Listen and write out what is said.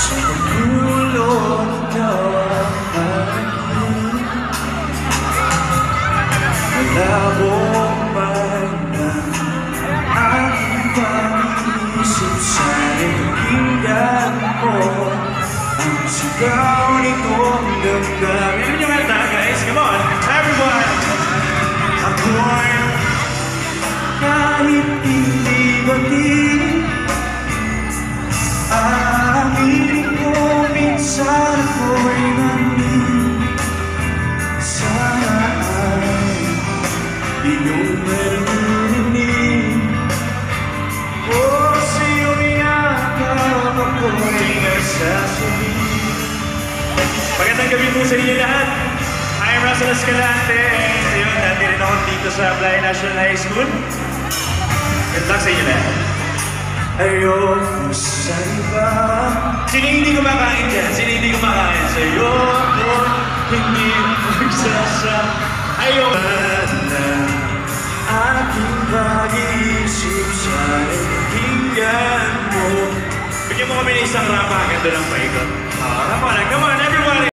Sa pagkulo ikaw ang aking malabong magna aking pag-iisip sa pakinggan mo ang sigaw nitong damdamin. Yun yung kanta, guys. Come on, everyone! Ako'y kahit hindi batin, aaminin ko minsan ako'y nandun. Sana ay iyong maririnig o sa iyong yakap ako'y nasasabi. Magandang gabi po sa inyo lahat. I'm Russell Escalante. Ayun, dati rin ako dito sa Playa National High School. Good luck sa inyo lahat. Ayoko sa iba. Sino hindi kumakain dyan? Sino hindi kumakain? Sa'yo ako hindi magsasama. Ayoko Na aking pag-iisip sa pakinggan mo. Bigyan mo kami ng isang rapa. Ganda ng paikot. Rapa lang. Come on, everybody!